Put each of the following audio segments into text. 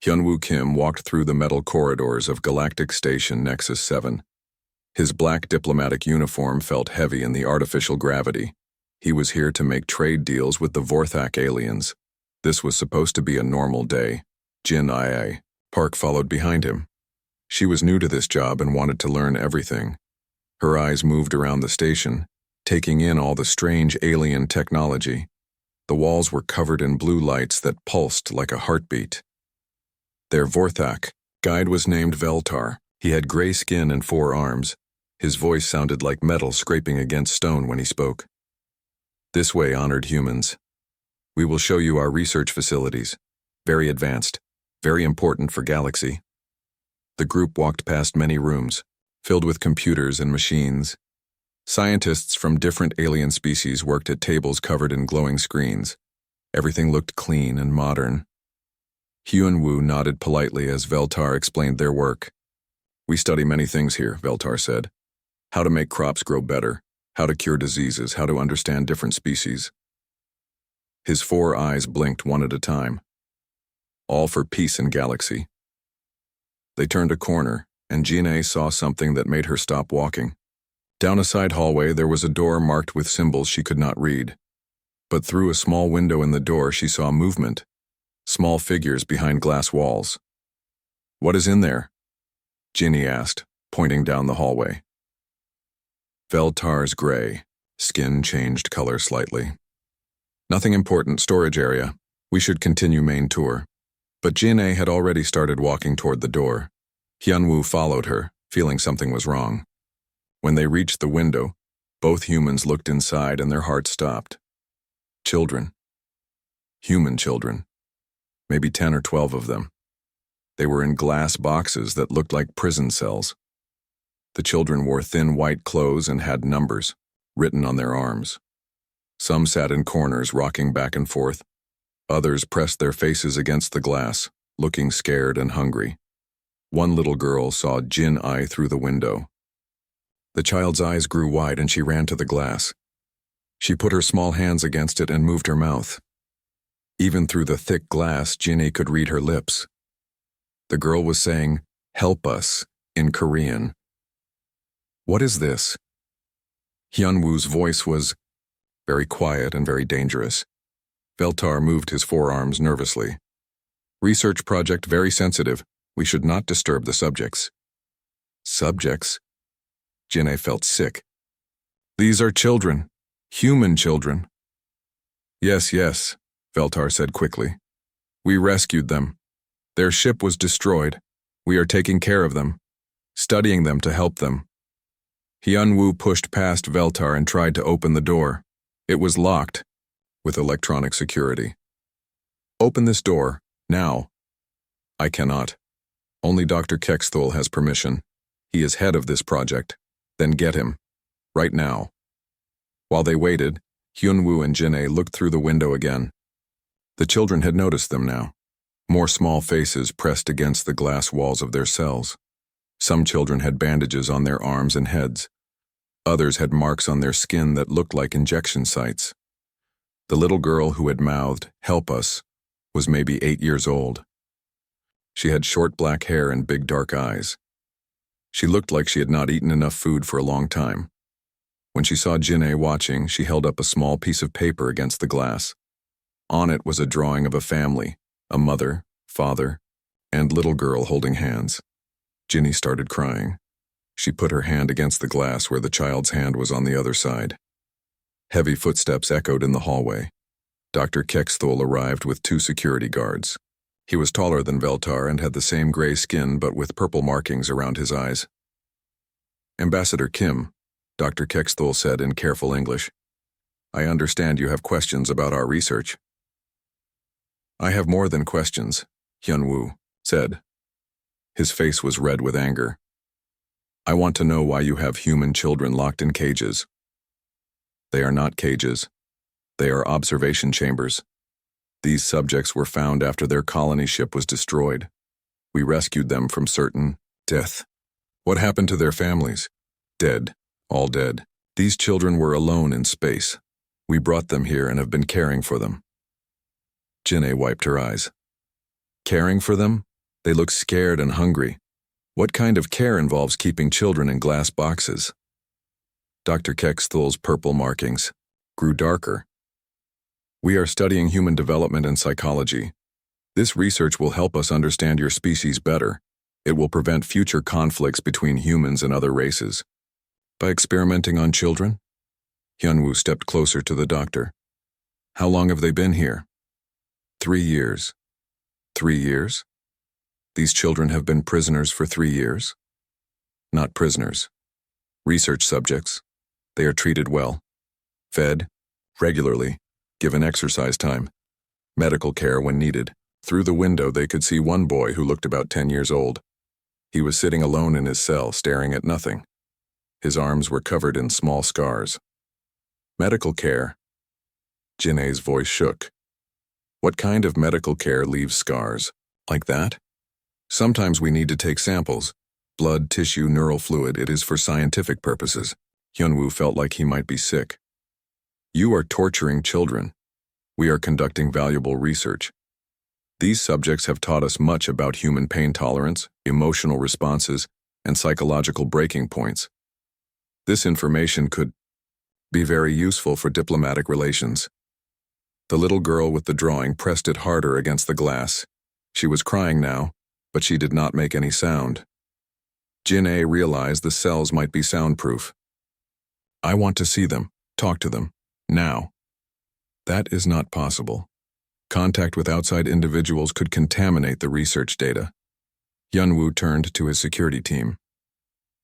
Hyunwoo Kim walked through the metal corridors of Galactic Station Nexus 7. His black diplomatic uniform felt heavy in the artificial gravity. He was here to make trade deals with the Vorthak aliens. This was supposed to be a normal day. Jin Ia Park followed behind him. She was new to this job and wanted to learn everything. Her eyes moved around the station, taking in all the strange alien technology. The walls were covered in blue lights that pulsed like a heartbeat. Their Vorthak guide was named Veltar. He had gray skin and 4 arms. His voice sounded like metal scraping against stone when he spoke. This way, honored humans. We will show you our research facilities. Very advanced, very important for Galaxy. The group walked past many rooms, filled with computers and machines. Scientists from different alien species worked at tables covered in glowing screens. Everything looked clean and modern. Hyunwoo nodded politely as Veltar explained their work. We study many things here, Veltar said. How to make crops grow better, how to cure diseases, how to understand different species. His 4 eyes blinked one at a time. All for peace in Galaxy. They turned a corner, and Jin saw something that made her stop walking. Down a side hallway there was a door marked with symbols she could not read. But through a small window in the door she saw movement. Small figures behind glass walls. What is in there? Ginny asked, pointing down the hallway. Veltar's gray. Skin changed color slightly. Nothing important, storage area. We should continue main tour. But Jin-A had already started walking toward the door. Hyunwoo followed her, feeling something was wrong. When they reached the window, both humans looked inside and their hearts stopped. Children. Human children. Maybe 10 or 12 of them. They were in glass boxes that looked like prison cells. The children wore thin white clothes and had numbers written on their arms. Some sat in corners, rocking back and forth. Others pressed their faces against the glass, looking scared and hungry. One little girl saw Jin-I through the window. The child's eyes grew wide and she ran to the glass. She put her small hands against it and moved her mouth. Even through the thick glass, Jin-A could read her lips. The girl was saying, "Help us," in Korean. What is this? Hyunwoo's voice was very quiet and very dangerous. Veltar moved his forearms nervously. Research project very sensitive. We should not disturb the subjects. Subjects? Jin-A felt sick. These are children. Human children. Yes, Veltar said quickly. We rescued them. Their ship was destroyed. We are taking care of them, studying them to help them. Hyunwoo pushed past Veltar and tried to open the door. It was locked, with electronic security. Open this door, now. I cannot. Only Dr. Kexthul has permission. He is head of this project. Then get him. Right now. While they waited, Hyunwoo and Jin-A looked through the window again. The children had noticed them now. More small faces pressed against the glass walls of their cells. Some children had bandages on their arms and heads. Others had marks on their skin that looked like injection sites. The little girl who had mouthed, "Help us," was maybe 8 years old. She had short black hair and big dark eyes. She looked like she had not eaten enough food for a long time. When she saw Jin-A watching, she held up a small piece of paper against the glass. On it was a drawing of a family, a mother, father, and little girl holding hands. Ginny started crying. She put her hand against the glass where the child's hand was on the other side. Heavy footsteps echoed in the hallway. Dr. Kexthul arrived with 2 security guards. He was taller than Veltar and had the same gray skin but with purple markings around his eyes. Ambassador Kim, Dr. Kexthul said in careful English. I understand you have questions about our research. I have more than questions, Hyunwoo said. His face was red with anger. I want to know why you have human children locked in cages. They are not cages. They are observation chambers. These subjects were found after their colony ship was destroyed. We rescued them from certain death. What happened to their families? Dead. All dead. These children were alone in space. We brought them here and have been caring for them. Jin-A wiped her eyes. Caring for them? They look scared and hungry. What kind of care involves keeping children in glass boxes? Dr. Kexthul's purple markings grew darker. We are studying human development and psychology. This research will help us understand your species better. It will prevent future conflicts between humans and other races. By experimenting on children? Hyunwoo stepped closer to the doctor. How long have they been here? 3 years. 3 years? These children have been prisoners for 3 years? Not prisoners. Research subjects. They are treated well. Fed, regularly, given exercise time, medical care when needed. Through the window they could see one boy who looked about 10 years old. He was sitting alone in his cell, staring at nothing. His arms were covered in small scars. Medical care. Jin-Ae's voice shook. What kind of medical care leaves scars? Like that? Sometimes we need to take samples. Blood, tissue, neural fluid. It is for scientific purposes. Hyunwoo felt like he might be sick. You are torturing children. We are conducting valuable research. These subjects have taught us much about human pain tolerance, emotional responses, and psychological breaking points. This information could be very useful for diplomatic relations. The little girl with the drawing pressed it harder against the glass. She was crying now, but she did not make any sound. Jin-Ae realized the cells might be soundproof. I want to see them, talk to them, now. That is not possible. Contact with outside individuals could contaminate the research data. Hyunwoo turned to his security team.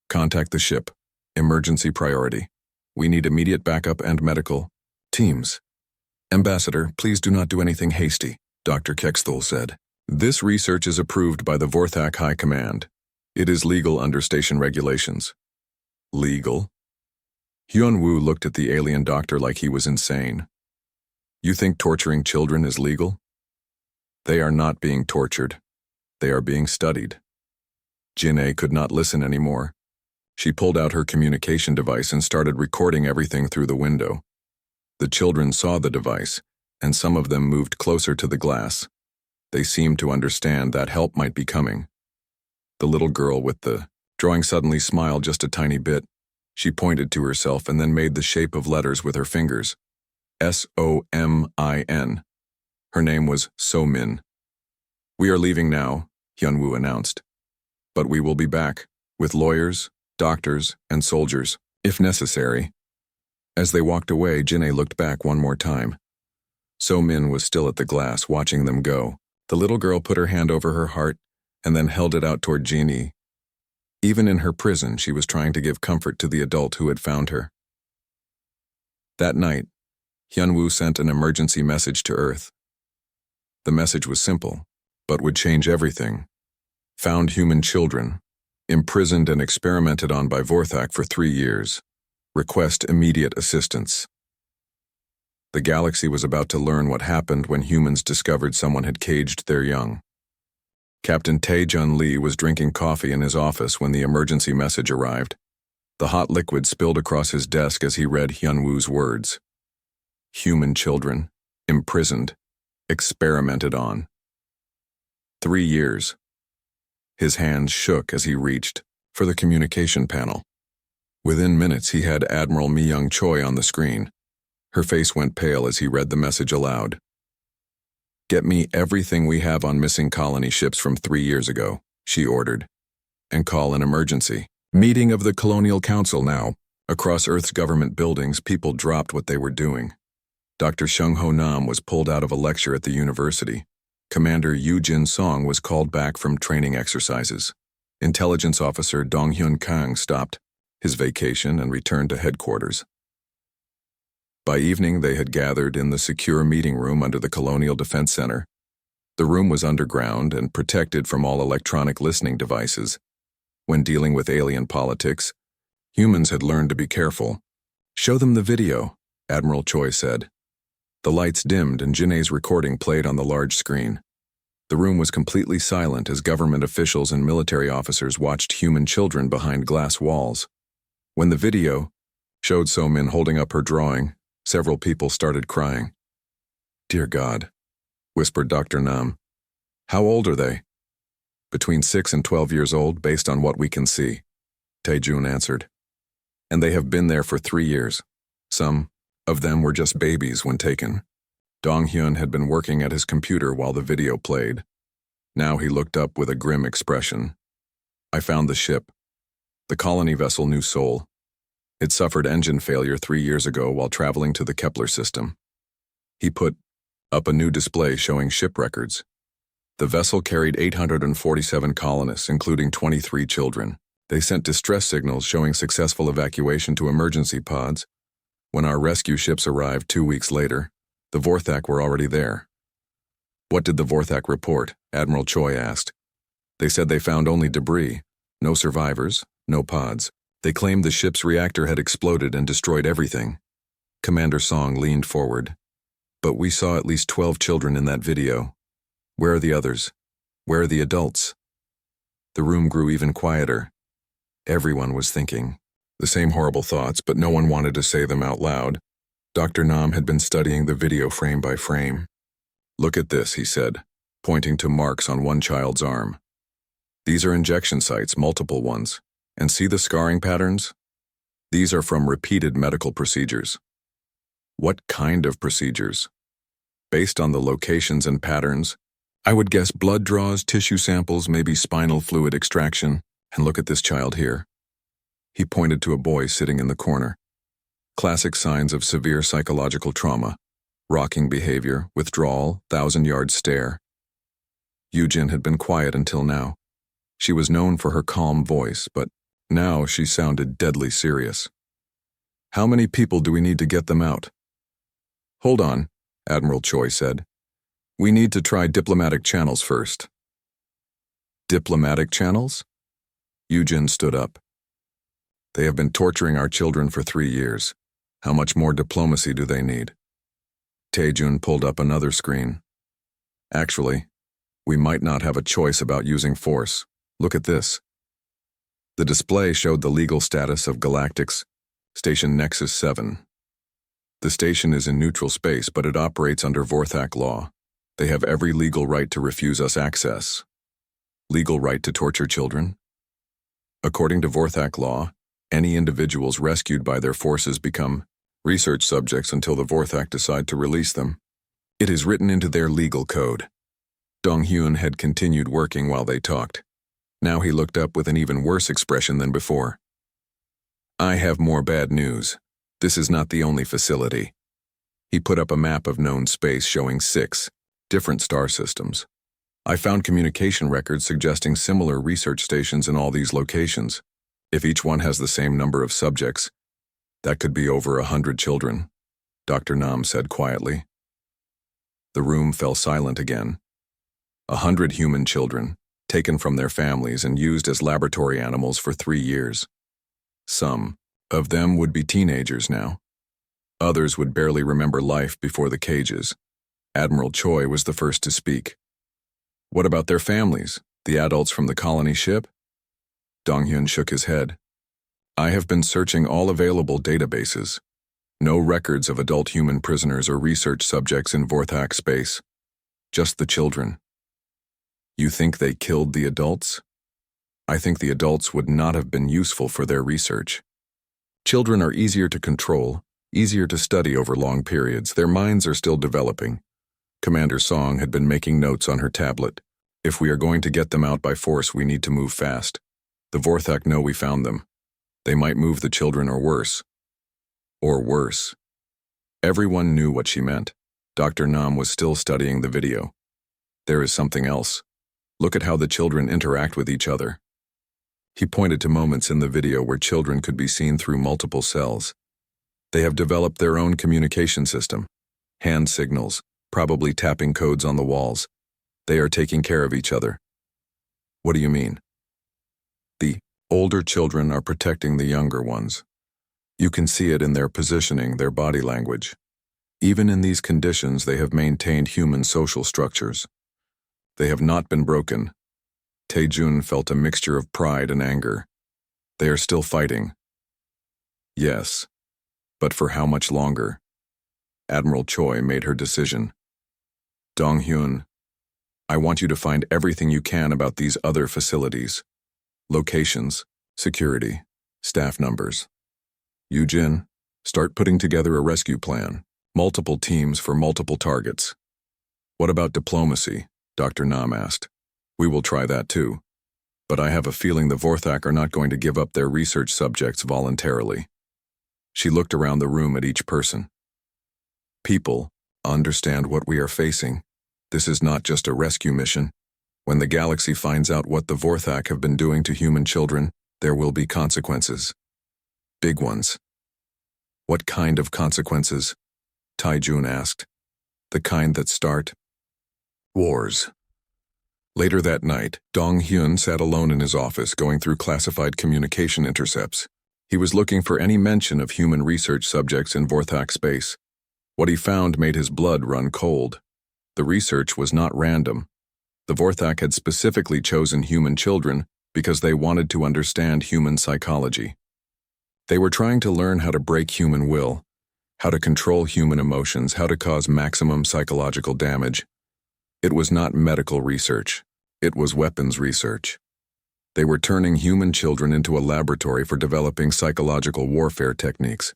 Contact the ship. Emergency priority. We need immediate backup and medical teams. Ambassador, please do not do anything hasty, Dr. Kexthul said. This research is approved by the Vorthak High Command. It is legal under station regulations. Legal? Hyunwoo looked at the alien doctor like he was insane. You think torturing children is legal? They are not being tortured. They are being studied. Jin-Ae could not listen anymore. She pulled out her communication device and started recording everything through the window. The children saw the device, and some of them moved closer to the glass. They seemed to understand that help might be coming. The little girl with the drawing suddenly smiled just a tiny bit. She pointed to herself and then made the shape of letters with her fingers. S-O-M-I-N. Her name was So-min. We are leaving now, Hyunwoo announced. But we will be back, with lawyers, doctors, and soldiers, if necessary. As they walked away, Jin-Ae looked back one more time. So-min was still at the glass, watching them go. The little girl put her hand over her heart and then held it out toward Jin-Ae. Even in her prison, she was trying to give comfort to the adult who had found her. That night, Hyunwoo sent an emergency message to Earth. The message was simple, but would change everything. Found human children, imprisoned and experimented on by Vorthak for 3 years. Request immediate assistance. The galaxy was about to learn what happened when humans discovered someone had caged their young. Captain Tae-jun Lee was drinking coffee in his office when the emergency message arrived. The hot liquid spilled across his desk as he read Hyunwoo's words. Human children, imprisoned, experimented on. 3 years. His hands shook as he reached for the communication panel. Within minutes, he had Admiral Mi-young Choi on the screen. Her face went pale as he read the message aloud. Get me everything we have on missing colony ships from 3 years ago, she ordered. And call an emergency. Meeting of the Colonial Council now. Across Earth's government buildings, people dropped what they were doing. Dr. Seung-ho Nam was pulled out of a lecture at the university. Commander Yoo Jin-song was called back from training exercises. Intelligence Officer Dong-hyun Kang stopped his vacation and returned to headquarters. By evening, they had gathered in the secure meeting room under the Colonial Defense Center. The room was underground and protected from all electronic listening devices. When dealing with alien politics, humans had learned to be careful. Show them the video, Admiral Choi said. The lights dimmed and Jin-Ae's recording played on the large screen. The room was completely silent as government officials and military officers watched human children behind glass walls. When the video showed So-min holding up her drawing, several people started crying. Dear God, whispered Dr. Nam. How old are they? Between 6 and 12 years old, based on what we can see, Taejun answered. And they have been there for 3 years. Some of them were just babies when taken. Dong-hyun had been working at his computer while the video played. Now he looked up with a grim expression. I found the ship. The colony vessel New Seoul. It suffered engine failure 3 years ago while traveling to the Kepler system. He put up a new display showing ship records. The vessel carried 847 colonists, including 23 children. They sent distress signals showing successful evacuation to emergency pods. When our rescue ships arrived 2 weeks later, the Vorthak were already there. What did the Vorthak report? Admiral Choi asked. They said they found only debris, no survivors, no pods. They claimed the ship's reactor had exploded and destroyed everything. Commander Song leaned forward. But we saw at least 12 children in that video. Where are the others? Where are the adults? The room grew even quieter. Everyone was thinking the same horrible thoughts, but no one wanted to say them out loud. Dr. Nam had been studying the video frame by frame. Look at this, he said, pointing to marks on one child's arm. These are injection sites, multiple ones. And see the scarring patterns? These are from repeated medical procedures. What kind of procedures? Based on the locations and patterns, I would guess blood draws, tissue samples, maybe spinal fluid extraction. And look at this child here. He pointed to a boy sitting in the corner. Classic signs of severe psychological trauma. Rocking behavior, withdrawal, 1,000-yard stare. Yujin had been quiet until now. She was known for her calm voice, but now she sounded deadly serious. How many people do we need to get them out? Hold on, Admiral Choi said. We need to try diplomatic channels first. Diplomatic channels? Yujin stood up. They have been torturing our children for 3 years. How much more diplomacy do they need? Taejun pulled up another screen. Actually, we might not have a choice about using force. Look at this. The display showed the legal status of Galactic's Station Nexus 7. The station is in neutral space, but it operates under Vorthak law. They have every legal right to refuse us access. Legal right to torture children? According to Vorthak law, any individuals rescued by their forces become research subjects until the Vorthak decide to release them. It is written into their legal code. Dong-hyun had continued working while they talked. Now he looked up with an even worse expression than before. I have more bad news. This is not the only facility. He put up a map of known space showing 6 different star systems. I found communication records suggesting similar research stations in all these locations. If each one has the same number of subjects, that could be over 100 children, Dr. Nam said quietly. The room fell silent again. 100 human children, taken from their families and used as laboratory animals for 3 years. Some of them would be teenagers now. Others would barely remember life before the cages. Admiral Choi was the first to speak. What about their families, the adults from the colony ship? Dong-hyun shook his head. I have been searching all available databases. No records of adult human prisoners or research subjects in Vorthak space. Just the children. You think they killed the adults? I think the adults would not have been useful for their research. Children are easier to control, easier to study over long periods. Their minds are still developing. Commander Song had been making notes on her tablet. If we are going to get them out by force, we need to move fast. The Vorthak know we found them. They might move the children or worse. Or worse. Everyone knew what she meant. Dr. Nam was still studying the video. There is something else. Look at how the children interact with each other. He pointed to moments in the video where children could be seen through multiple cells. They have developed their own communication system. Hand signals, probably tapping codes on the walls. They are taking care of each other. What do you mean? The older children are protecting the younger ones. You can see it in their positioning, their body language. Even in these conditions, they have maintained human social structures. They have not been broken. Taejun felt a mixture of pride and anger. They are still fighting. Yes, but for how much longer? Admiral Choi made her decision. Dong-hyun, I want you to find everything you can about these other facilities. Locations, security, staff numbers. Yujin, start putting together a rescue plan. Multiple teams for multiple targets. What about diplomacy? Dr. Nam asked. We will try that too. But I have a feeling the Vorthak are not going to give up their research subjects voluntarily. She looked around the room at each person. People, understand what we are facing. This is not just a rescue mission. When the galaxy finds out what the Vorthak have been doing to human children, there will be consequences. Big ones. What kind of consequences? Taijun asked. The kind that start wars. Later that night, Dong Hyun sat alone in his office going through classified communication intercepts. He was looking for any mention of human research subjects in Vorthak space. What he found made his blood run cold. The research was not random. The Vorthak had specifically chosen human children because they wanted to understand human psychology. They were trying to learn how to break human will, how to control human emotions, how to cause maximum psychological damage. It was not medical research. It was weapons research. They were turning human children into a laboratory for developing psychological warfare techniques.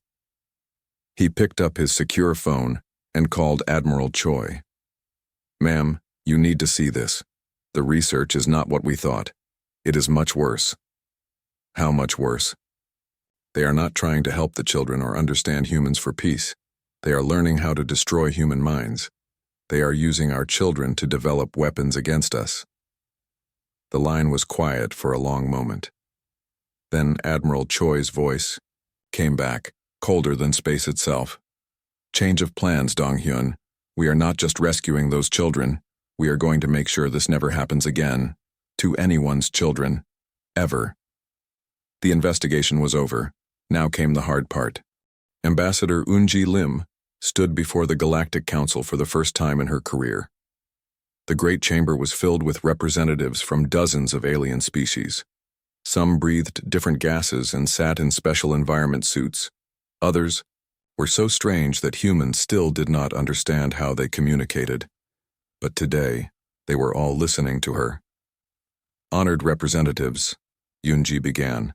He picked up his secure phone and called Admiral Choi. Ma'am, you need to see this. The research is not what we thought. It is much worse. How much worse? They are not trying to help the children or understand humans for peace. They are learning how to destroy human minds. They are using our children to develop weapons against us. The line was quiet for a long moment. Then Admiral Choi's voice came back, colder than space itself. Change of plans, Dong Hyun. We are not just rescuing those children. We are going to make sure this never happens again. To anyone's children. Ever. The investigation was over. Now came the hard part. Ambassador Eunji Lim stood before the Galactic Council for the first time in her career. The Great Chamber was filled with representatives from dozens of alien species. Some breathed different gases and sat in special environment suits. Others were so strange that humans still did not understand how they communicated. But today, they were all listening to her. Honored representatives, Yunji began,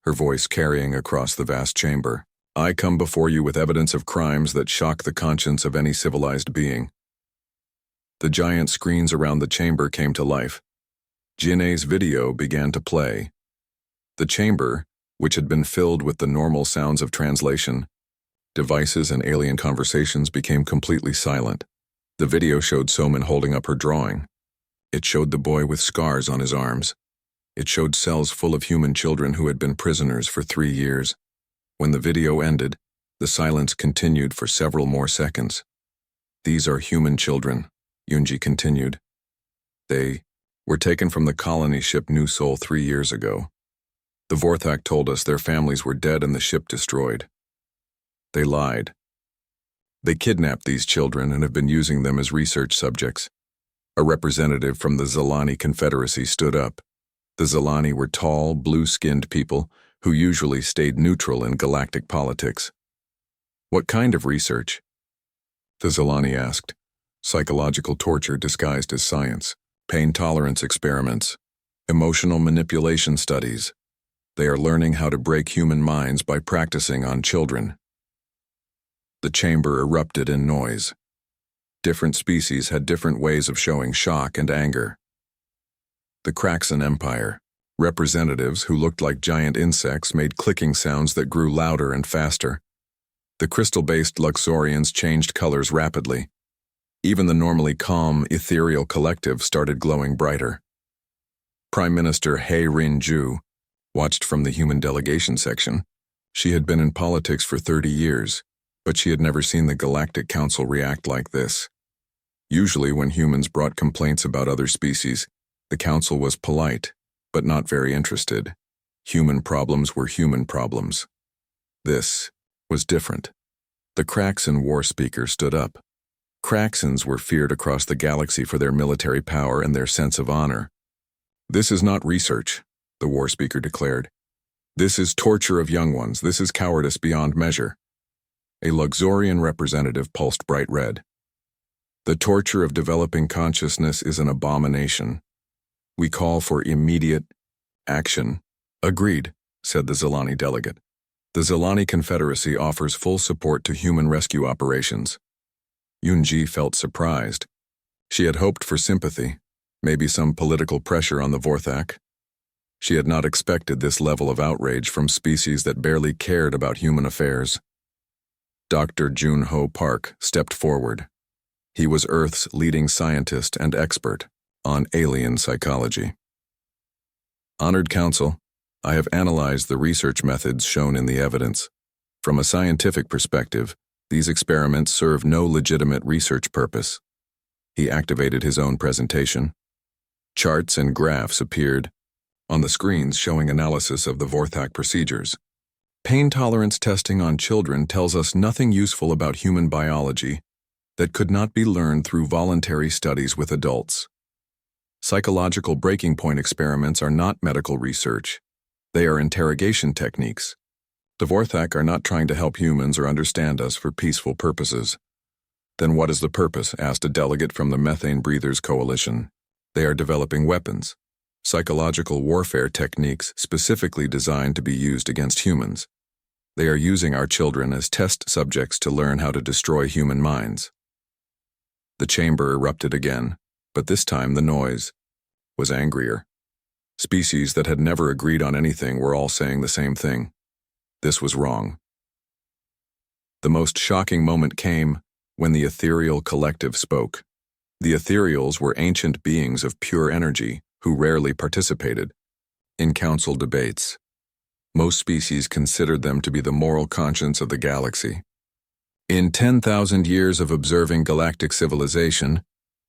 her voice carrying across the vast chamber. I come before you with evidence of crimes that shock the conscience of any civilized being. The giant screens around the chamber came to life. Jin'e's video began to play. The chamber, which had been filled with the normal sounds of translation, devices and alien conversations, became completely silent. The video showed Soman holding up her drawing. It showed the boy with scars on his arms. It showed cells full of human children who had been prisoners for 3 years. When the video ended, the silence continued for several more seconds. These are human children, Yunji continued. They were taken from the colony ship New Sol 3 years ago. The Vorthak told us their families were dead and the ship destroyed. They lied. They kidnapped these children and have been using them as research subjects. A representative from the Zilani Confederacy stood up. The Zilani were tall, blue-skinned people who usually stayed neutral in galactic politics. What kind of research? The Zilani asked. Psychological torture disguised as science, pain tolerance experiments, emotional manipulation studies. They are learning how to break human minds by practicing on children. The chamber erupted in noise. Different species had different ways of showing shock and anger. The Kraxan Empire. Representatives who looked like giant insects made clicking sounds that grew louder and faster. The crystal-based Luxorians changed colors rapidly. Even the normally calm, ethereal collective started glowing brighter. Prime Minister He Rin-ju watched from the human delegation section. She had been in politics for 30 years, but she had never seen the Galactic Council react like this. Usually when humans brought complaints about other species, the council was polite, but not very interested. Human problems were human problems. This was different. The Kraxan war speaker stood up. Kraxans were feared across the galaxy for their military power and their sense of honor. This is not research, the war speaker declared. This is torture of young ones. This is cowardice beyond measure. A Luxorian representative pulsed bright red. The torture of developing consciousness is an abomination. We call for immediate action. Agreed, said the Zelani delegate. The Zelani Confederacy offers full support to human rescue operations. Yunji felt surprised. She had hoped for sympathy, maybe some political pressure on the Vorthak. She had not expected this level of outrage from species that barely cared about human affairs. Dr. Jun-Ho Park stepped forward. He was Earth's leading scientist and expert on alien psychology. Honored Council, I have analyzed the research methods shown in the evidence. From a scientific perspective, these experiments serve no legitimate research purpose. He activated his own presentation. Charts and graphs appeared on the screens showing analysis of the Vorthak procedures. Pain tolerance testing on children tells us nothing useful about human biology that could not be learned through voluntary studies with adults. Psychological breaking point experiments are not medical research. They are interrogation techniques. The Vorthak are not trying to help humans or understand us for peaceful purposes. Then what is the purpose? Asked a delegate from the Methane Breathers Coalition. They are developing weapons, psychological warfare techniques specifically designed to be used against humans. They are using our children as test subjects to learn how to destroy human minds. The chamber erupted again, but this time the noise was angrier. Species that had never agreed on anything were all saying the same thing. This was wrong. The most shocking moment came when the ethereal collective spoke. The ethereals were ancient beings of pure energy who rarely participated in council debates. Most species considered them to be the moral conscience of the galaxy. In 10,000 years of observing galactic civilization,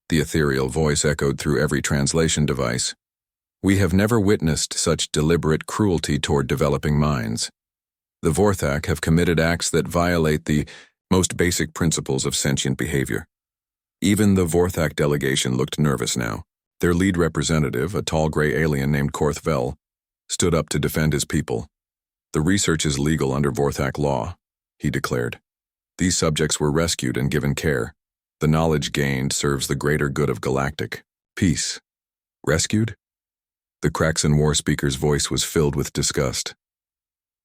the ethereal voice echoed through every translation device, we have never witnessed such deliberate cruelty toward developing minds. The Vorthak have committed acts that violate the most basic principles of sentient behavior. Even the Vorthak delegation looked nervous now. Their lead representative, a tall gray alien named Korthvel, stood up to defend his people. The research is legal under Vorthak law, he declared. These subjects were rescued and given care. The knowledge gained serves the greater good of galactic peace. Rescued? The Kraxan war speaker's voice was filled with disgust.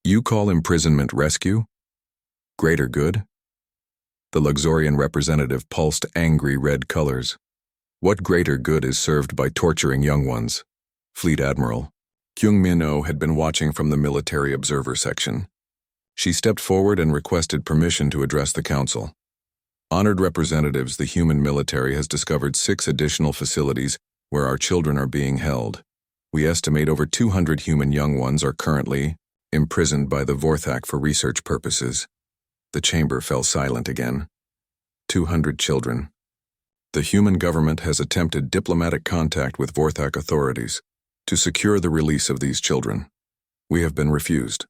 You call imprisonment rescue? Greater good? The Luxorian representative pulsed angry red colors. What greater good is served by torturing young ones? Fleet Admiral Kyung Min-oh had been watching from the military observer section. She stepped forward and requested permission to address the council. Honored representatives, the human military has discovered 6 additional facilities where our children are being held. We estimate over 200 human young ones are currently imprisoned by the Vorthak for research purposes. The chamber fell silent again. 200 children. The human government has attempted diplomatic contact with Vorthak authorities to secure the release of these children. We have been refused.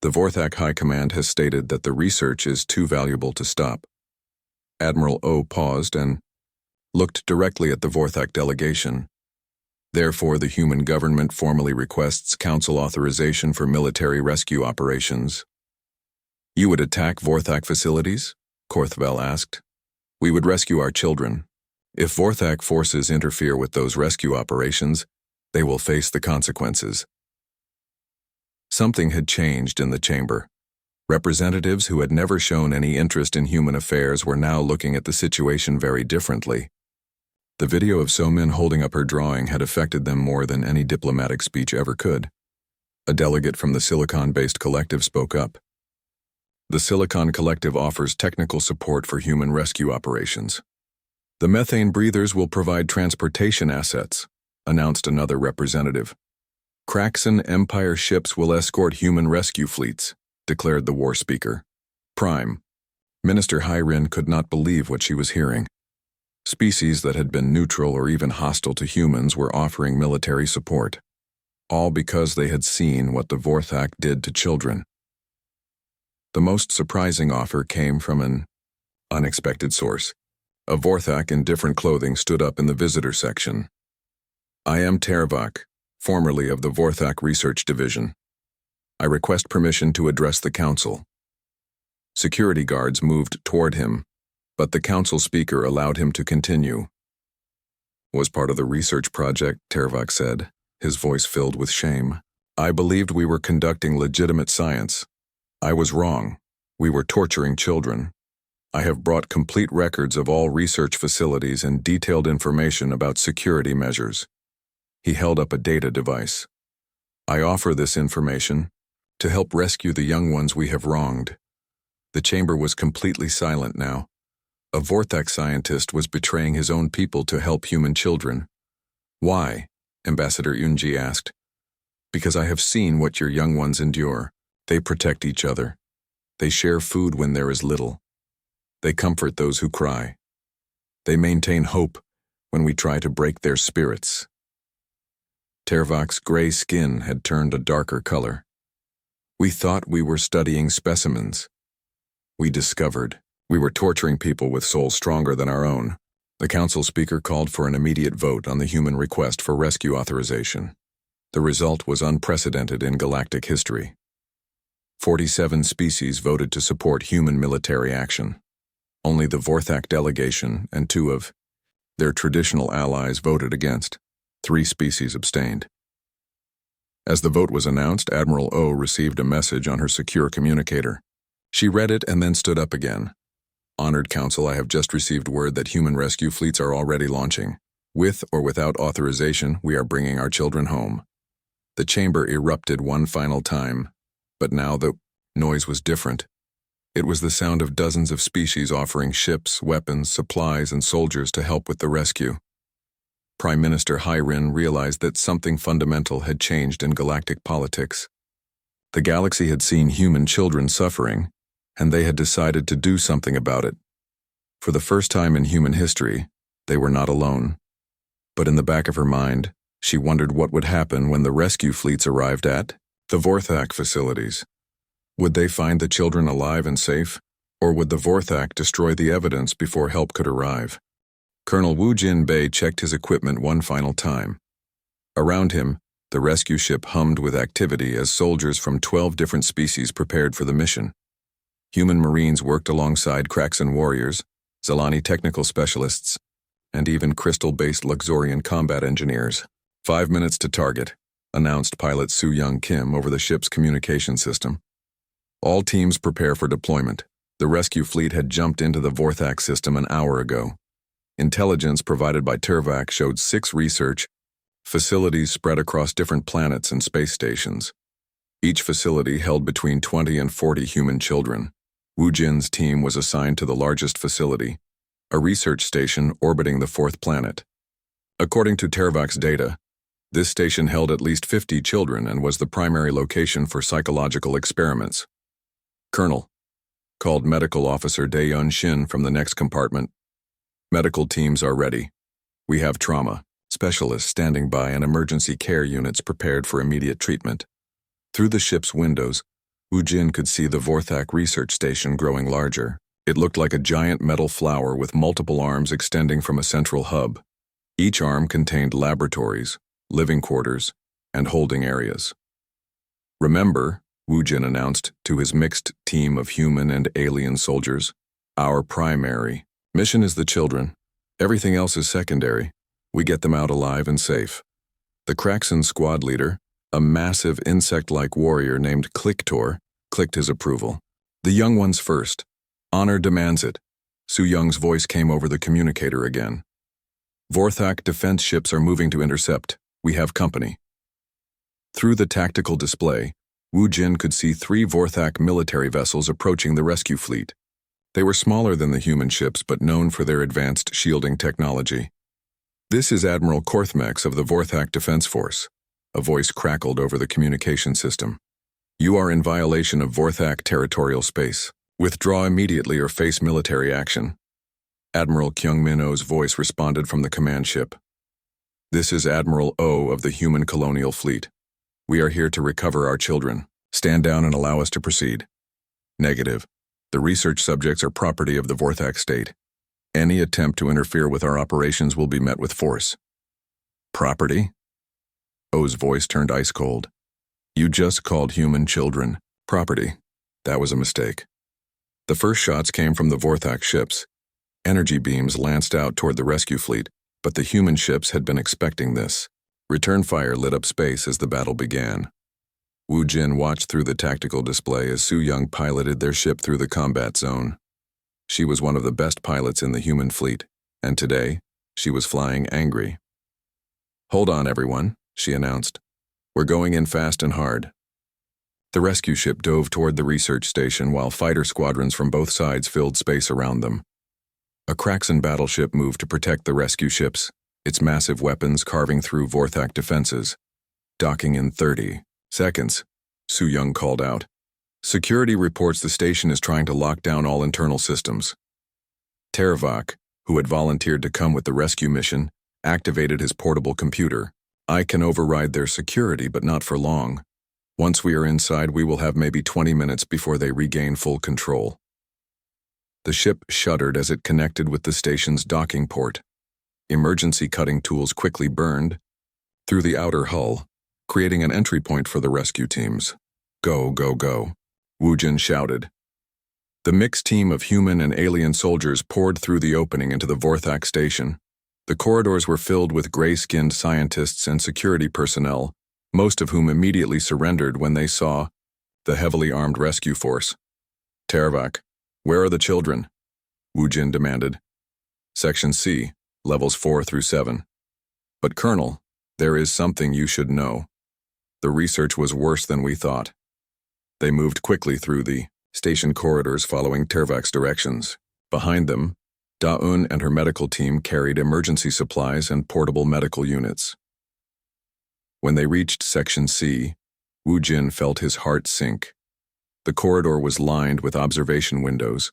The Vorthak High Command has stated that the research is too valuable to stop. Admiral O paused and looked directly at the Vorthak delegation. Therefore, the human government formally requests council authorization for military rescue operations. You would attack Vorthak facilities? Korthvel asked. We would rescue our children. If Vorthak forces interfere with those rescue operations, they will face the consequences. Something had changed in the chamber. Representatives who had never shown any interest in human affairs were now looking at the situation very differently. The video of So-min holding up her drawing had affected them more than any diplomatic speech ever could. A delegate from the Silicon-based collective spoke up. The Silicon Collective offers technical support for human rescue operations. The methane breathers will provide transportation assets, announced another representative. Kraxan Empire ships will escort human rescue fleets, declared the war speaker. Prime. Minister Hyrin could not believe what she was hearing. Species that had been neutral or even hostile to humans were offering military support, all because they had seen what the Vorthak did to children. The most surprising offer came from an unexpected source. A Vorthak in different clothing stood up in the visitor section. I am Tervak, formerly of the Vorthak Research Division. I request permission to address the council. Security guards moved toward him. but the council speaker allowed him to continue. Was part of the research project, Tervak said, his voice filled with shame. I believed we were conducting legitimate science. I was wrong. We were torturing children. I have brought complete records of all research facilities and detailed information about security measures. He held up a data device. I offer this information to help rescue the young ones we have wronged. The chamber was completely silent now. A Vorthak scientist was betraying his own people to help human children. Why? Ambassador Yunji asked. Because I have seen what your young ones endure. They protect each other. They share food when there is little. They comfort those who cry. They maintain hope when we try to break their spirits. Tervak's gray skin had turned a darker color. We thought we were studying specimens. We discovered we were torturing people with souls stronger than our own. The council speaker called for an immediate vote on the human request for rescue authorization. The result was unprecedented in galactic history. 47 species voted to support human military action. Only the Vorthak delegation and 2 of their traditional allies voted against. 3 species abstained. As the vote was announced, Admiral O received a message on her secure communicator. She read it and then stood up again. Honored Council, I have just received word that human rescue fleets are already launching. With or without authorization, we are bringing our children home. The chamber erupted one final time, but now the noise was different. It was the sound of dozens of species offering ships, weapons, supplies, and soldiers to help with the rescue. Prime Minister Hyrin realized that something fundamental had changed in galactic politics. The galaxy had seen human children suffering, and they had decided to do something about it. For the first time in human history, they were not alone. But in the back of her mind, she wondered what would happen when the rescue fleets arrived at the Vorthak facilities. Would they find the children alive and safe, or would the Vorthak destroy the evidence before help could arrive? Colonel Wu Jinbei checked his equipment one final time. Around him, the rescue ship hummed with activity as soldiers from 12 different species prepared for the mission. Human Marines worked alongside Kraxan warriors, Zelani technical specialists, and even crystal-based Luxorian combat engineers. 5 minutes to target, announced pilot Su Young Kim over the ship's communication system. All teams prepare for deployment. The rescue fleet had jumped into the Vorthak system an hour ago. Intelligence provided by Tervak showed 6 research facilities spread across different planets and space stations. Each facility held between 20 and 40 human children. Wu Jin's team was assigned to the largest facility, a research station orbiting the 4th planet. According to Tervak's data, this station held at least 50 children and was the primary location for psychological experiments. Colonel, called Medical Officer Daeyeon Shin from the next compartment. Medical teams are ready. We have trauma specialists standing by and emergency care units prepared for immediate treatment. Through the ship's windows, Wu Jin could see the Vorthak research station growing larger. It looked like a giant metal flower with multiple arms extending from a central hub. Each arm contained laboratories, living quarters, and holding areas. Remember, Wu Jin announced to his mixed team of human and alien soldiers, our primary mission is the children. Everything else is secondary. We get them out alive and safe. The Kraxan squad leader, a massive insect-like warrior named Kliktor, clicked his approval. The young ones first. Honor demands it. Su Young's voice came over the communicator again. Vorthak defense ships are moving to intercept. We have company. Through the tactical display, Wu Jin could see 3 Vorthak military vessels approaching the rescue fleet. They were smaller than the human ships but known for their advanced shielding technology. This is Admiral Korthmex of the Vorthak Defense Force. A voice crackled over the communication system. You are in violation of Vorthak territorial space. Withdraw immediately or face military action. Admiral Kyungmin-o's voice responded from the command ship. This is Admiral O of the Human Colonial Fleet. We are here to recover our children. Stand down and allow us to proceed. Negative. The research subjects are property of the Vorthak state. Any attempt to interfere with our operations will be met with force. Property? O's voice turned ice cold. You just called human children property. That was a mistake. The first shots came from the Vorthak ships. Energy beams lanced out toward the rescue fleet, but the human ships had been expecting this. Return fire lit up space as the battle began. Wu Jin watched through the tactical display as Su Yung piloted their ship through the combat zone. She was one of the best pilots in the human fleet, and today, she was flying angry. "Hold on, everyone," she announced. "We're going in fast and hard." The rescue ship dove toward the research station while fighter squadrons from both sides filled space around them. A Kraxan battleship moved to protect the rescue ships, its massive weapons carving through Vorthak defenses. "Docking in 30 seconds, Su Yung called out. "Security reports the station is trying to lock down all internal systems." Tervak, who had volunteered to come with the rescue mission, activated his portable computer. "I can override their security, but not for long. Once we are inside, we will have maybe 20 minutes before they regain full control." The ship shuddered as it connected with the station's docking port. Emergency cutting tools quickly burned through the outer hull, creating an entry point for the rescue teams. "Go, go, go," Wu Jin shouted. The mixed team of human and alien soldiers poured through the opening into the Vorthak station. The corridors were filled with gray-skinned scientists and security personnel, most of whom immediately surrendered when they saw the heavily armed rescue force. "Tervak, where are the children?" Wu Jin demanded. "Section C, levels 4 through 7. "But Colonel, there is something you should know. The research was worse than we thought." They moved quickly through the station corridors following Tervak's directions. Behind them, Da-Un and her medical team carried emergency supplies and portable medical units. When they reached Section C, Wu Jin felt his heart sink. The corridor was lined with observation windows,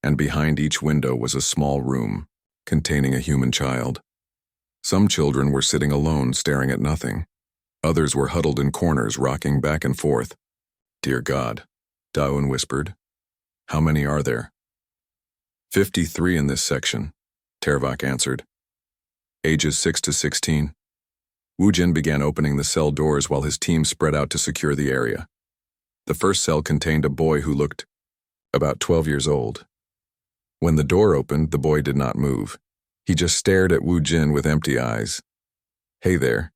and behind each window was a small room containing a human child. Some children were sitting alone, staring at nothing. Others were huddled in corners, rocking back and forth. "Dear God," Da-Un whispered. "How many are there?" 53 in this section, Tervak answered. "Ages 6 to 16. Wu Jin began opening the cell doors while his team spread out to secure the area. The first cell contained a boy who looked about 12 years old. When the door opened, the boy did not move. He just stared at Wu Jin with empty eyes. "Hey there,"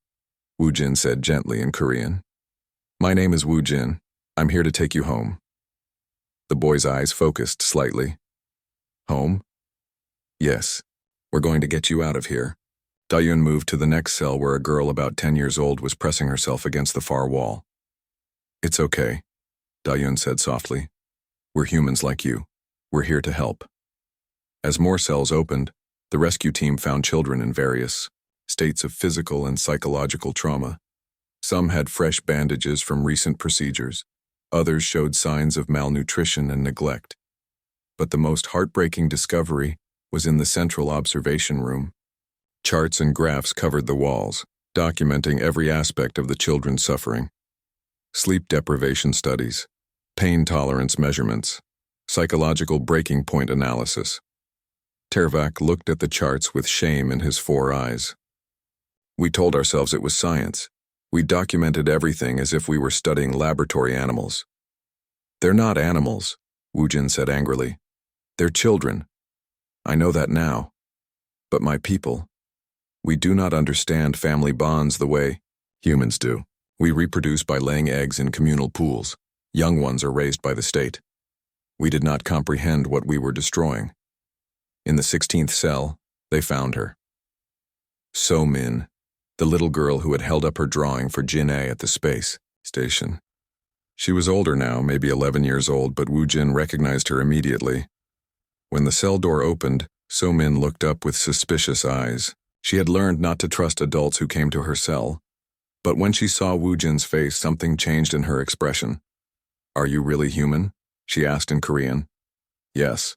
Wu Jin said gently in Korean. "My name is Wu Jin. I'm here to take you home." The boy's eyes focused slightly. "Home?" "Yes. We're going to get you out of here." Da-Yun moved to the next cell where a girl about 10 years old was pressing herself against the far wall. "It's okay," Da-Yun said softly. "We're humans like you. We're here to help." As more cells opened, the rescue team found children in various states of physical and psychological trauma. Some had fresh bandages from recent procedures. Others showed signs of malnutrition and neglect. But the most heartbreaking discovery was in the central observation room. Charts and graphs covered the walls, documenting every aspect of the children's suffering. Sleep deprivation studies, pain tolerance measurements, psychological breaking point analysis. Tervak looked at the charts with shame in his 4 eyes. "We told ourselves it was science. We documented everything as if we were studying laboratory animals." "They're not animals," Wu Jin said angrily. "They're children. I know that now. But my people, we do not understand family bonds the way humans do. We reproduce by laying eggs in communal pools. Young ones are raised by the state. We did not comprehend what we were destroying." In the 16th cell, they found her. So Min, the little girl who had held up her drawing for Jin-A at the space station. She was older now, maybe 11 years old, but Wu Jin recognized her immediately. When the cell door opened, So Min looked up with suspicious eyes. She had learned not to trust adults who came to her cell. But when she saw Wu Jin's face, something changed in her expression. "Are you really human?" she asked in Korean. "Yes.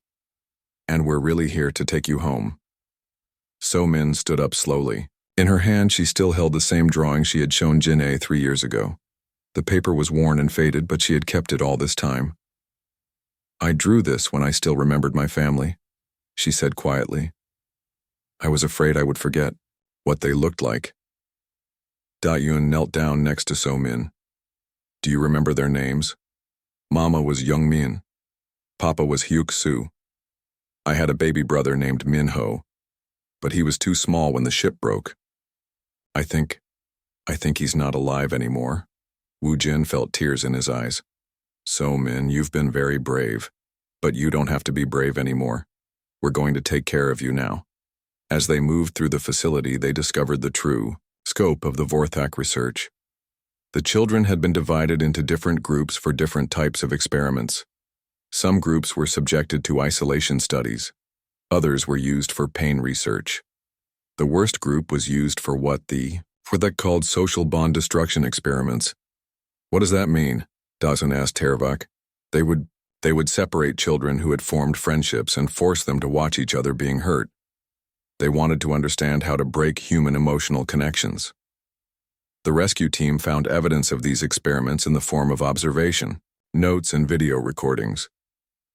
And we're really here to take you home." So Min stood up slowly. In her hand, she still held the same drawing she had shown Jin-A 3 years ago. The paper was worn and faded, but she had kept it all this time. "I drew this when I still remembered my family," she said quietly. "I was afraid I would forget what they looked like." Da-Yun knelt down next to So Min. "Do you remember their names?" "Mama was Young Min. Papa was Hyuk Soo. I had a baby brother named Minho, but he was too small when the ship broke. I think he's not alive anymore." Wu Jin felt tears in his eyes. "So, Min, you've been very brave, but you don't have to be brave anymore. We're going to take care of you now." As they moved through the facility, they discovered the true scope of the Vorthak research. The children had been divided into different groups for different types of experiments. Some groups were subjected to isolation studies. Others were used for pain research. The worst group was used for what they called social bond destruction experiments. "What does that mean?" Dawson asked Tervak. They would separate children who had formed friendships and force them to watch each other being hurt. They wanted to understand how to break human emotional connections. The rescue team found evidence of these experiments in the form of observation, notes, and video recordings.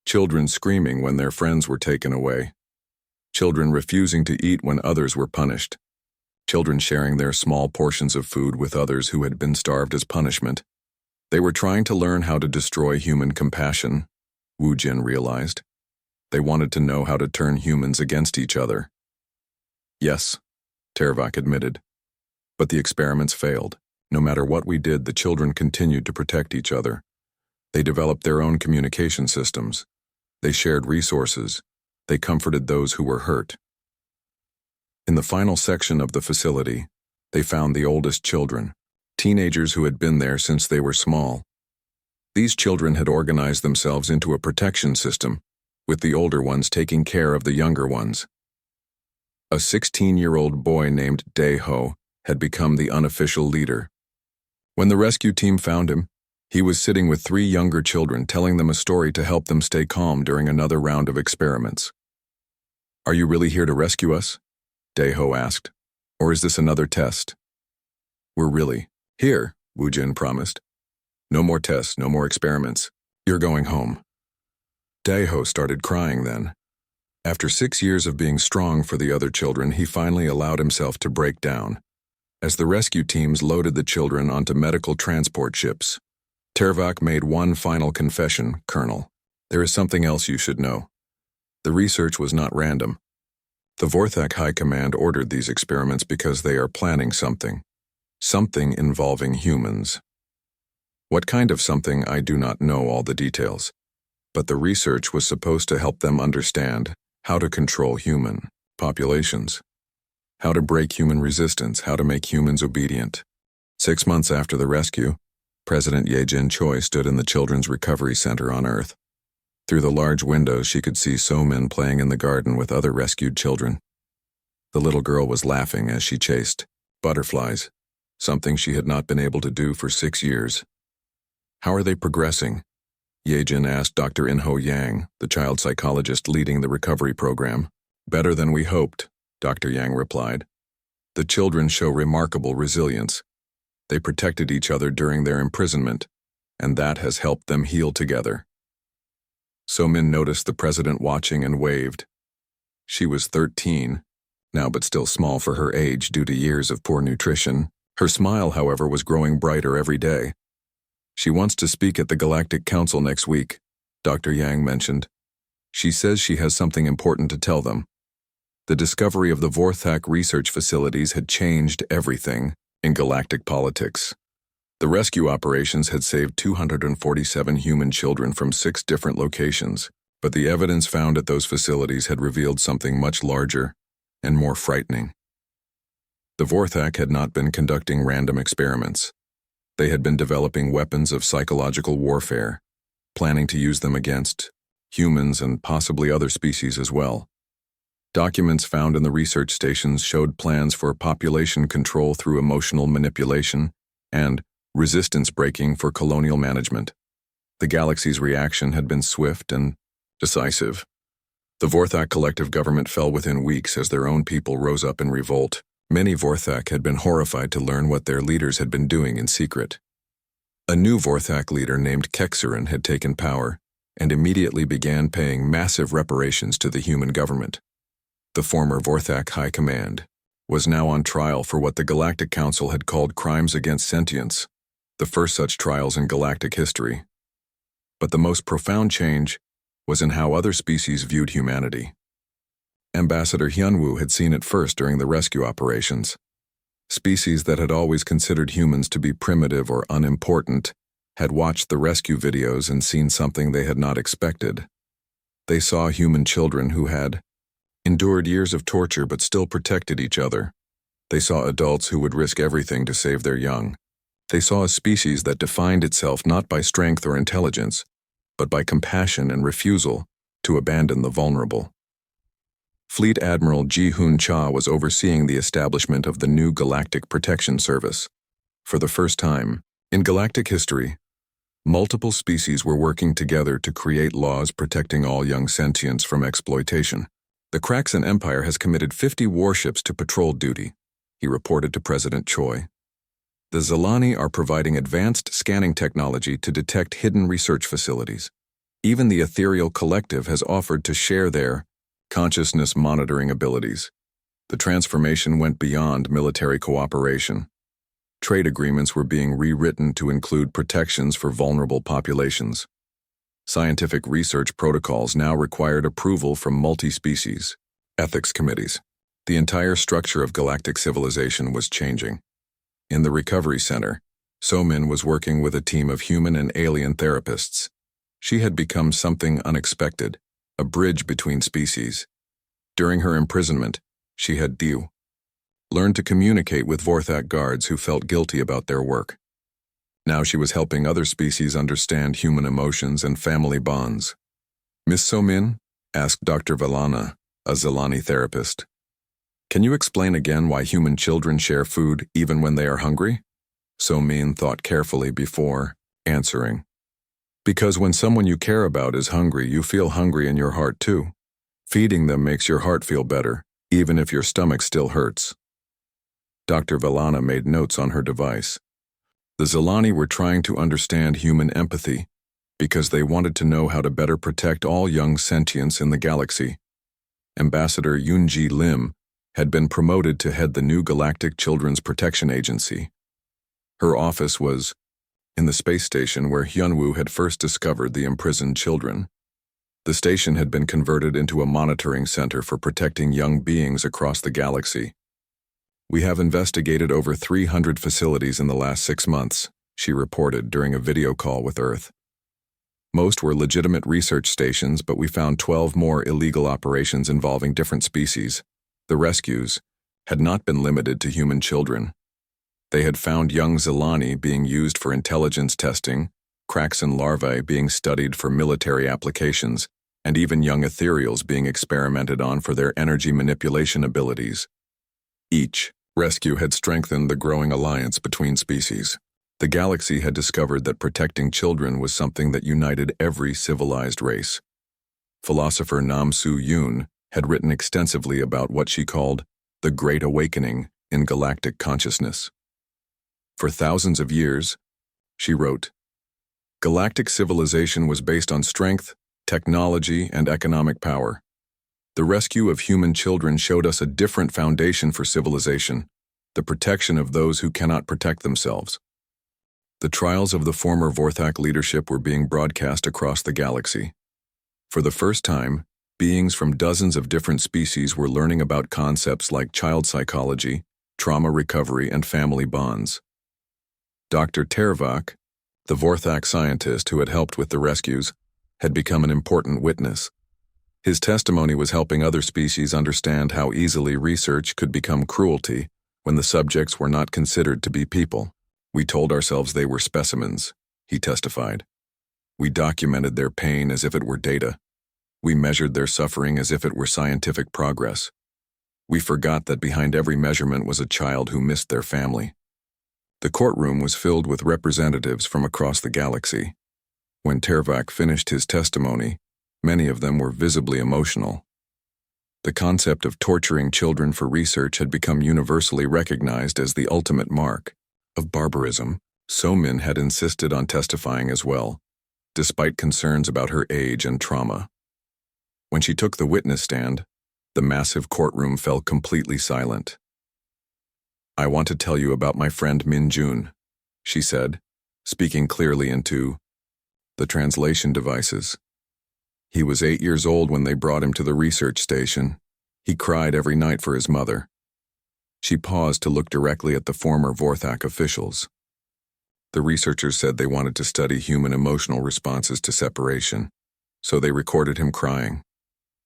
Children screaming when their friends were taken away. Children refusing to eat when others were punished. Children sharing their small portions of food with others who had been starved as punishment. They were trying to learn how to destroy human compassion, Wu Jin realized. They wanted to know how to turn humans against each other. "Yes," Tervak admitted. "But the experiments failed. No matter what we did, the children continued to protect each other. They developed their own communication systems. They shared resources. They comforted those who were hurt." In the final section of the facility, they found the oldest children, teenagers who had been there since they were small. These children had organized themselves into a protection system, with the older ones taking care of the younger ones. A 16-year-old boy named Dae-ho had become the unofficial leader. When the rescue team found him, he was sitting with 3 younger children telling them a story to help them stay calm during another round of experiments. "Are you really here to rescue us?" Dae-ho asked. "Or is this another test?" "We're really here," Wu Jin promised. "No more tests, no more experiments. You're going home." Dae-ho started crying then. After 6 years of being strong for the other children, he finally allowed himself to break down. As the rescue teams loaded the children onto medical transport ships, Tervak made one final confession. "Colonel, there is something else you should know. The research was not random. The Vorthak High Command ordered these experiments because they are planning something involving humans. What kind of something, I do not know all the details, but the research was supposed to help them understand how to control human populations, how to break human resistance, how to make humans obedient." 6 months after the rescue, President Ye Jin-choi stood in the Children's Recovery Center on Earth. Through the large windows, she could see So-min playing in the garden with other rescued children. The little girl was laughing as she chased butterflies, something she had not been able to do for 6 years. "How are they progressing?" Ye Jin asked Dr. In-ho Yang, the child psychologist leading the recovery program. "Better than we hoped," Dr. Yang replied. "The children show remarkable resilience. They protected each other during their imprisonment, and that has helped them heal together." So-min noticed the president watching and waved. She was 13, now but still small for her age due to years of poor nutrition. Her smile, however, was growing brighter every day. "She wants to speak at the Galactic Council next week," Dr. Yang mentioned. "She says she has something important to tell them." The discovery of the Vorthak research facilities had changed everything in galactic politics. The rescue operations had saved 247 human children from 6 different locations, but the evidence found at those facilities had revealed something much larger and more frightening. The Vorthak had not been conducting random experiments. They had been developing weapons of psychological warfare, planning to use them against humans and possibly other species as well. Documents found in the research stations showed plans for population control through emotional manipulation and resistance breaking for colonial management. The galaxy's reaction had been swift and decisive. The Vorthak collective government fell within weeks as their own people rose up in revolt. Many Vorthak had been horrified to learn what their leaders had been doing in secret. A new Vorthak leader named Kexerin had taken power and immediately began paying massive reparations to the human government. The former Vorthak High Command was now on trial for what the Galactic Council had called crimes against sentience, the first such trials in galactic history. But the most profound change was in how other species viewed humanity. Ambassador Hyunwoo had seen it first during the rescue operations. Species that had always considered humans to be primitive or unimportant had watched the rescue videos and seen something they had not expected. They saw human children who had endured years of torture but still protected each other. They saw adults who would risk everything to save their young. They saw a species that defined itself not by strength or intelligence, but by compassion and refusal to abandon the vulnerable. Fleet Admiral Ji-Hoon Cha was overseeing the establishment of the new Galactic Protection Service. For the first time in galactic history, multiple species were working together to create laws protecting all young sentients from exploitation. The Kraxan Empire has committed 50 warships to patrol duty, he reported to President Choi. The Zilani are providing advanced scanning technology to detect hidden research facilities. Even the Ethereal Collective has offered to share their consciousness monitoring abilities. The transformation went beyond military cooperation. Trade agreements were being rewritten to include protections for vulnerable populations. Scientific research protocols now required approval from multi-species ethics committees. The entire structure of galactic civilization was changing. In the recovery center, So-min was working with a team of human and alien therapists. She had become something unexpected, a bridge between species. During her imprisonment, she had learned to communicate with Vorthak guards who felt guilty about their work. Now she was helping other species understand human emotions and family bonds. Miss So-min? Asked Dr. Valana, a Zilani therapist. Can you explain again why human children share food even when they are hungry? So-min thought carefully before answering. Because when someone you care about is hungry, you feel hungry in your heart too. Feeding them makes your heart feel better, even if your stomach still hurts. Dr. Valana made notes on her device. The Zilani were trying to understand human empathy because they wanted to know how to better protect all young sentients in the galaxy. Ambassador Yoonji Lim had been promoted to head the new Galactic Children's Protection Agency. Her office was in the space station where Hyunwoo had first discovered the imprisoned children. The station had been converted into a monitoring center for protecting young beings across the galaxy. We have investigated over 300 facilities in the last 6 months, she reported during a video call with Earth. Most were legitimate research stations, but we found 12 more illegal operations involving different species. The rescues had not been limited to human children. They had found young Zilani being used for intelligence testing, Kraxan larvae being studied for military applications, and even young ethereals being experimented on for their energy manipulation abilities. Each rescue had strengthened the growing alliance between species. The galaxy had discovered that protecting children was something that united every civilized race. Philosopher Nam Soo-yoon had written extensively about what she called the Great Awakening in galactic consciousness. For thousands of years, she wrote, galactic civilization was based on strength, technology, and economic power. The rescue of human children showed us a different foundation for civilization, the protection of those who cannot protect themselves. The trials of the former Vorthak leadership were being broadcast across the galaxy. For the first time, beings from dozens of different species were learning about concepts like child psychology, trauma recovery, and family bonds. Dr. Tervak, the Vorthak scientist who had helped with the rescues, had become an important witness. His testimony was helping other species understand how easily research could become cruelty when the subjects were not considered to be people. We told ourselves they were specimens, he testified. We documented their pain as if it were data. We measured their suffering as if it were scientific progress. We forgot that behind every measurement was a child who missed their family. The courtroom was filled with representatives from across the galaxy. When Tervak finished his testimony, many of them were visibly emotional. The concept of torturing children for research had become universally recognized as the ultimate mark of barbarism. So-min had insisted on testifying as well, despite concerns about her age and trauma. When she took the witness stand, the massive courtroom fell completely silent. I want to tell you about my friend Min Jun, she said, speaking clearly into the translation devices. He was 8 years old when they brought him to the research station. He cried every night for his mother. She paused to look directly at the former Vorthak officials. The researchers said they wanted to study human emotional responses to separation, so they recorded him crying.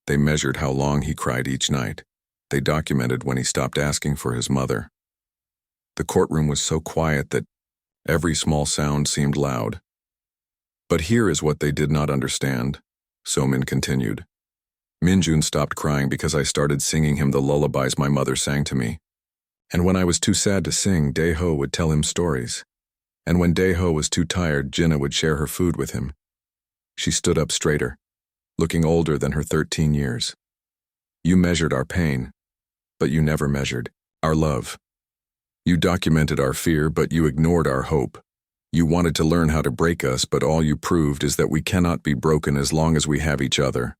They measured how long he cried each night. They documented when he stopped asking for his mother. The courtroom was so quiet that every small sound seemed loud. But here is what they did not understand, Somin continued. Minjun stopped crying because I started singing him the lullabies my mother sang to me. And when I was too sad to sing, Daeho would tell him stories. And when Daeho was too tired, Jinna would share her food with him. She stood up straighter, looking older than her 13 years. You measured our pain, but you never measured our love. You documented our fear, but you ignored our hope. You wanted to learn how to break us, but all you proved is that we cannot be broken as long as we have each other.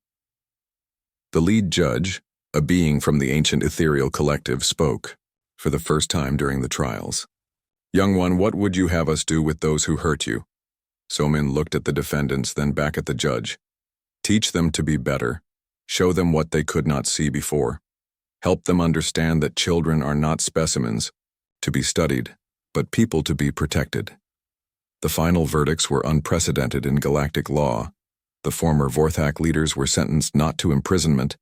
The lead judge, a being from the ancient ethereal collective, spoke, for the first time during the trials. Young one, what would you have us do with those who hurt you? Somin looked at the defendants, then back at the judge. Teach them to be better. Show them what they could not see before. Help them understand that children are not specimens to be studied, but people to be protected. The final verdicts were unprecedented in galactic law. The former Vorthak leaders were sentenced not to imprisonment,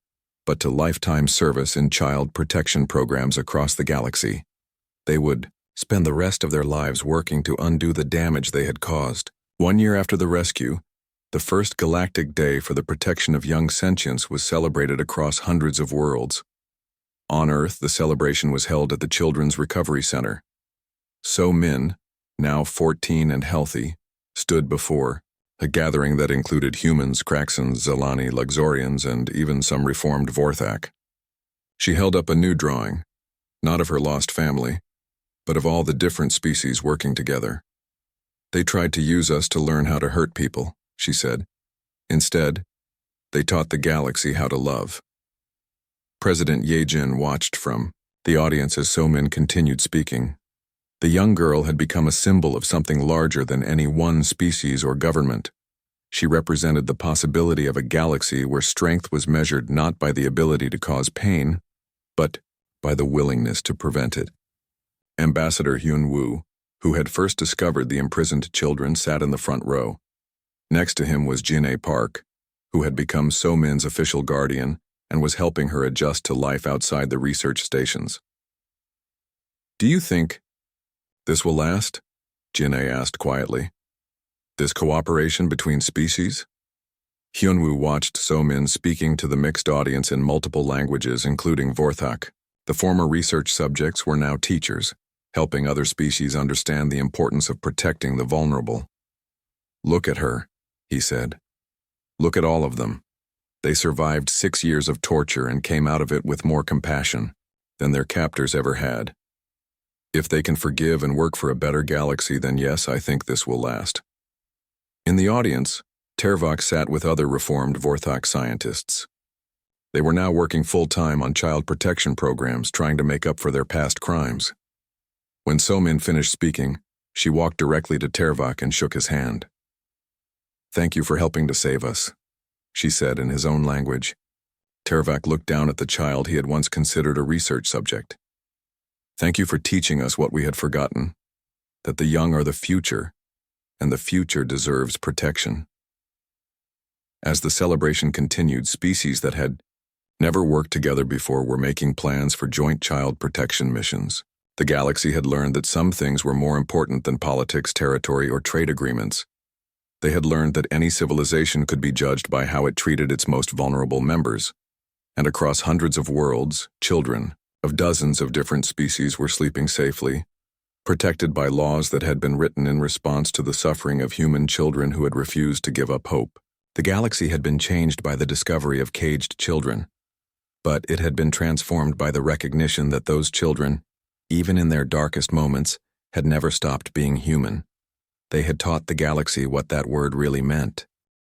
but to lifetime service in child protection programs across the galaxy. They would spend the rest of their lives working to undo the damage they had caused. 1 year after the rescue, the first Galactic Day for the protection of young sentience was celebrated across hundreds of worlds. On Earth, the celebration was held at the Children's Recovery Center. So Min, now 14 and healthy, stood before a gathering that included humans, Kraxans, Zalani, Luxorians, and even some reformed Vorthak. She held up a new drawing, not of her lost family, but of all the different species working together. They tried to use us to learn how to hurt people, she said. Instead, they taught the galaxy how to love. President Yejin watched from the audience as Somin continued speaking. The young girl had become a symbol of something larger than any one species or government. She represented the possibility of a galaxy where strength was measured not by the ability to cause pain, but by the willingness to prevent it. Ambassador Hyun Woo, who had first discovered the imprisoned children, sat in the front row. Next to him was Jin-A Park, who had become So-Min's official guardian and was helping her adjust to life outside the research stations. Do you think this will last? Jin-A asked quietly. This cooperation between species? Hyunwoo watched So-Min speaking to the mixed audience in multiple languages, including Vorthak. The former research subjects were now teachers, helping other species understand the importance of protecting the vulnerable. Look at her, he said. Look at all of them. They survived 6 years of torture and came out of it with more compassion than their captors ever had. If they can forgive and work for a better galaxy, then yes, I think this will last. In the audience, Tervok sat with other reformed Vorthak scientists. They were now working full-time on child protection programs, trying to make up for their past crimes. When So-Min finished speaking, she walked directly to Tervok and shook his hand. Thank you for helping to save us, she said in his own language. Tervok looked down at the child he had once considered a research subject. Thank you for teaching us what we had forgotten, that the young are the future, and the future deserves protection. As the celebration continued, species that had never worked together before were making plans for joint child protection missions. The galaxy had learned that some things were more important than politics, territory, or trade agreements. They had learned that any civilization could be judged by how it treated its most vulnerable members. And across hundreds of worlds, children of dozens of different species were sleeping safely, protected by laws that had been written in response to the suffering of human children who had refused to give up hope. The galaxy had been changed by the discovery of caged children, but it had been transformed by the recognition that those children, even in their darkest moments, had never stopped being human. They had taught the galaxy what that word really meant.